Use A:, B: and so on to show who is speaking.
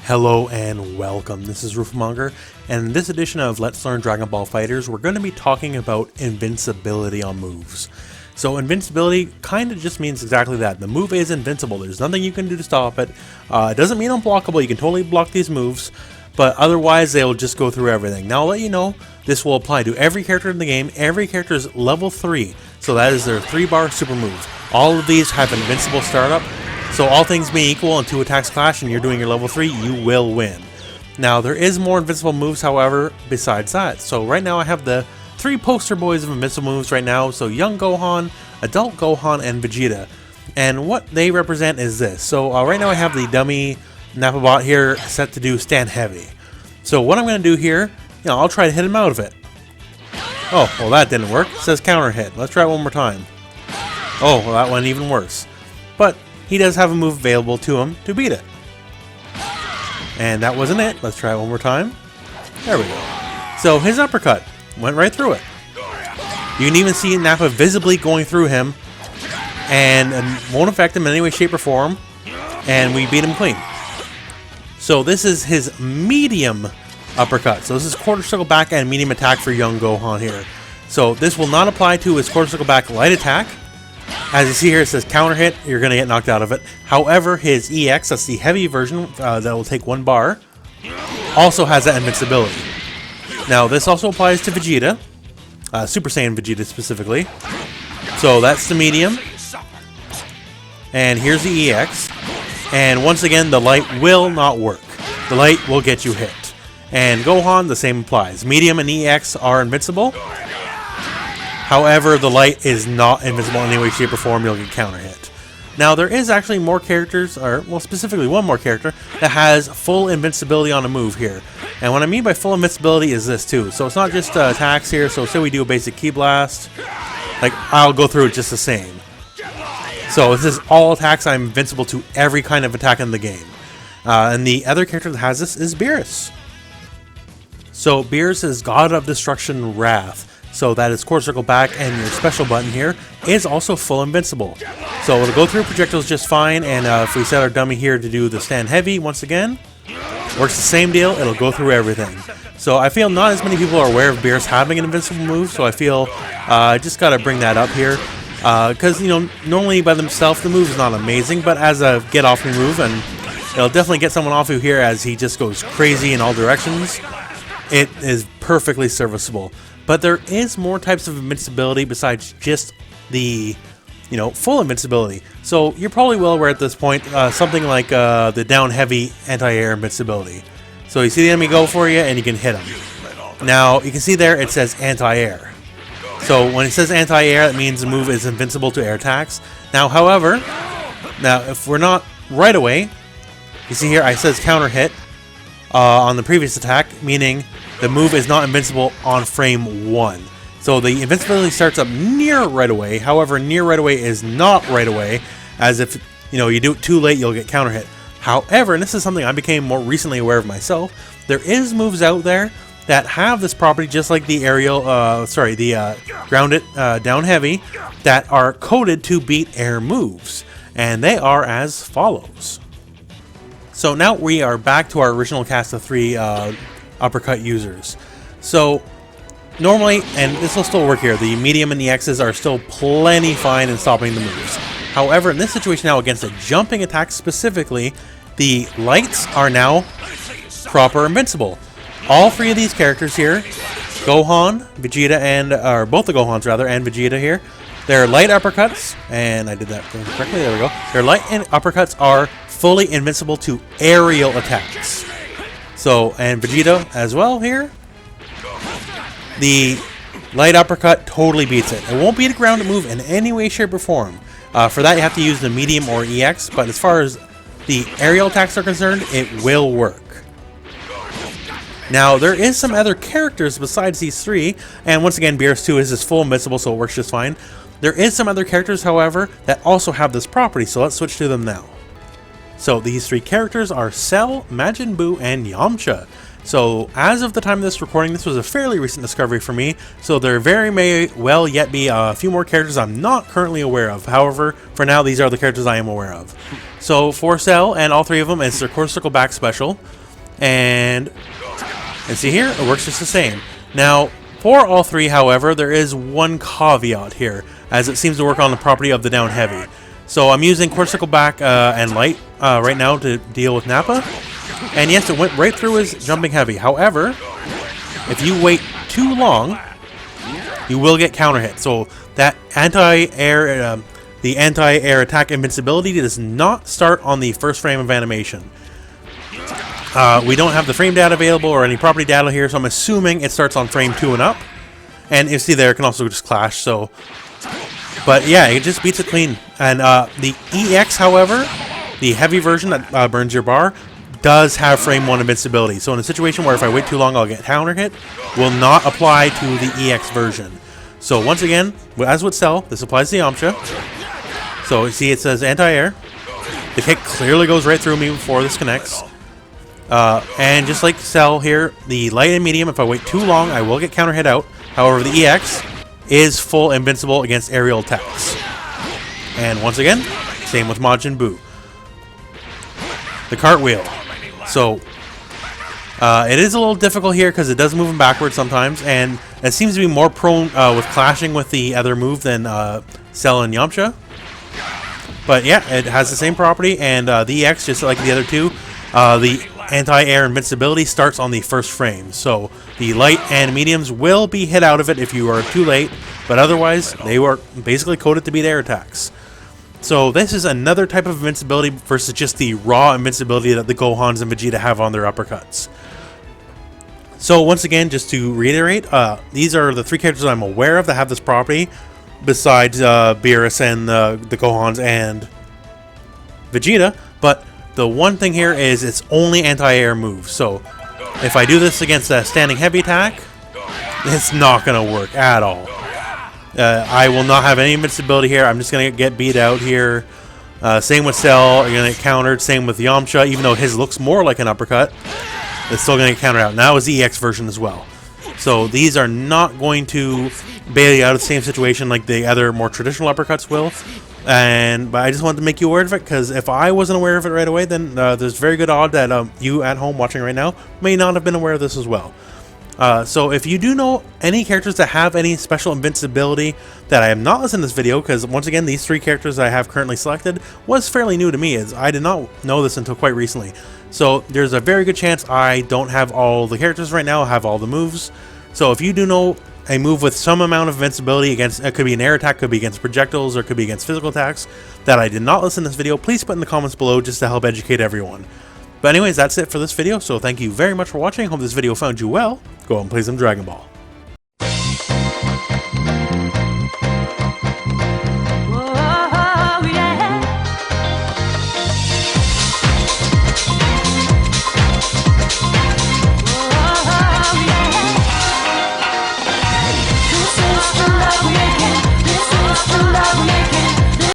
A: Hello and welcome, this is rooflemonger, and in this edition of Let's Learn Dragon Ball FighterZ, we're going to be talking about invincibility on moves. So invincibility kind of just means exactly that. The move is invincible, there's nothing you can do to stop it. It doesn't mean unblockable, you can totally block these moves, but otherwise they'll just go through everything. Now I'll let you know, this will apply to every character in the game. Every character is level 3, so that is their 3-bar super move. All of these have invincible startup. So all things being equal and 2 attacks clash and you're doing your level 3, you will win. Now there is more invincible moves, however, besides that. So right now I have the 3 poster boys of invincible moves right now. So Young Gohan, Adult Gohan, and Vegeta. And what they represent is this. So right now I have the dummy Nappa bot here set to do stand heavy. So what I'm going to do here, I'll try to hit him out of it. Oh, well that didn't work. It says counter hit. Let's try it one more time. Oh, well that went even worse. But he does have a move available to him to beat it. And that wasn't it. Let's try it one more time. There we go. So his uppercut went right through it. You can even see Nappa visibly going through him and won't affect him in any way, shape, or form. And we beat him clean. So this is his medium uppercut. So this is quarter circle back and medium attack for Young Gohan here. So this will not apply to his quarter circle back light attack. As you see here, it says counter hit, you're going to get knocked out of it. However, his EX, that's the heavy version that will take 1 bar, also has that invincibility. Now, this also applies to Vegeta, Super Saiyan Vegeta specifically. So that's the medium. And here's the EX. And once again, the light will not work. The light will get you hit. And Gohan, the same applies. Medium and EX are invincible. However, the light is not invincible in any way, shape, or form. You'll get counter hit. Now, there is actually more characters, or well, specifically one more character, that has full invincibility on a move here. And what I mean by full invincibility is this too. So it's not just attacks here. So say we do a basic Ki Blast, like I'll go through it just the same. So this is all attacks. I'm invincible to every kind of attack in the game. And the other character that has this is Beerus. So Beerus is God of Destruction Wrath. So that is quarter circle back, and your special button here is also full invincible. So it'll go through projectiles just fine, and if we set our dummy here to do the stand heavy once again, works the same deal, it'll go through everything. So I feel not as many people are aware of Beerus having an invincible move, so I feel I just gotta bring that up here. Because, normally by themselves the move is not amazing, but as a get off your move, and it'll definitely get someone off you here as he just goes crazy in all directions, it is perfectly serviceable. But there is more types of invincibility besides just the, full invincibility. So you're probably well aware at this point, something like the down heavy anti-air invincibility. So you see the enemy go for you and you can hit him. Now you can see there it says anti-air. So when it says anti-air, that means the move is invincible to air attacks. Now, however, if we're not right away, you see here it says counter hit on the previous attack, meaning the move is not invincible on frame 1. So the invincibility starts up near right away. However, near right away is not right away, as if you do it too late, you'll get counter hit. However, and this is something I became more recently aware of myself, there is moves out there that have this property, just like the grounded down heavy, that are coded to beat air moves, and they are as follows. So now we are back to our original cast of 3 uppercut users. So normally, and this will still work here, the medium and the X's are still plenty fine in stopping the moves. However, in this situation now against a jumping attack specifically, the lights are now proper invincible. All 3 of these characters here, Gohan, Vegeta, or both the Gohans rather, and Vegeta here, their light uppercuts, and I did that correctly, there we go. Their light and uppercuts are fully invincible to aerial attacks. So, and Vegeta as well here, the light uppercut totally beats it. It won't beat a grounded move in any way, shape, or form. For that you have to use the medium or EX, but as far as the aerial attacks are concerned, it will work. Now, there is some other characters besides these 3, and once again, Beerus 2 is just full invincible, so it works just fine. There is some other characters, however, that also have this property, so let's switch to them now. So these 3 characters are Cell, Majin Buu, and Yamcha. So as of the time of this recording, this was a fairly recent discovery for me, so there very may well yet be a few more characters I'm not currently aware of. However, for now, these are the characters I am aware of. So for Cell and all three of them, it's their Core Circle Back special, and see here, it works just the same. Now, for all three, however, there is one caveat here, as it seems to work on the property of the down heavy. So I'm using Core Circle Back and Light right now to deal with Nappa. And yes, it went right through his jumping heavy. However, if you wait too long, you will get counter hit. So that anti-air attack invincibility does not start on the first frame of animation. We don't have the frame data available or any property data here, so I'm assuming it starts on frame 2 and up. And you see there, it can also just clash. So, but yeah, it just beats it clean. And the EX, however, the heavy version that burns your bar, does have frame 1 invincibility. So in a situation where if I wait too long I'll get counter hit, will not apply to the EX version. So once again, as with Cell, this applies to Yamcha. So you see it says anti-air. The kick clearly goes right through me before this connects. And just like Cell here, the light and medium, if I wait too long, I will get counter hit out. However, the EX is full invincible against aerial attacks. And once again, same with Majin Buu. The Cartwheel. So, it is a little difficult here because it does move him backwards sometimes, and it seems to be more prone with clashing with the other move than Cell and Yamcha. But yeah, it has the same property, and the EX, just like the other two, the anti-air invincibility starts on the first frame. So the light and mediums will be hit out of it if you are too late, but otherwise they were basically coded to beat air attacks. So this is another type of invincibility versus just the raw invincibility that the Gohans and Vegeta have on their uppercuts. So once again, just to reiterate, these are the three characters I'm aware of that have this property, besides Beerus and the Gohans and Vegeta. But the one thing here is it's only anti-air moves. So if I do this against a standing heavy attack, it's not going to work at all. I will not have any invincibility here. I'm just going to get beat out here. Same with Cell. You're going to get countered. Same with Yamcha. Even though his looks more like an uppercut, it's still going to get countered out. Now is the EX version as well. So these are not going to bail you out of the same situation like the other more traditional uppercuts will. But I just wanted to make you aware of it, because if I wasn't aware of it right away, then there's very good odd that you at home watching right now may not have been aware of this as well. So if you do know any characters that have any special invincibility that I have not listed in this video, because once again, these three characters I have currently selected was fairly new to me, as I did not know this until quite recently. So there's a very good chance I don't have all the characters right now, have all the moves. So if you do know a move with some amount of invincibility against, it could be an air attack, could be against projectiles, or could be against physical attacks, that I did not list in this video, please put in the comments below just to help educate everyone. But anyways, that's it for this video, so thank you very much for watching. Hope this video found you well. Go out and play some Dragon Ball.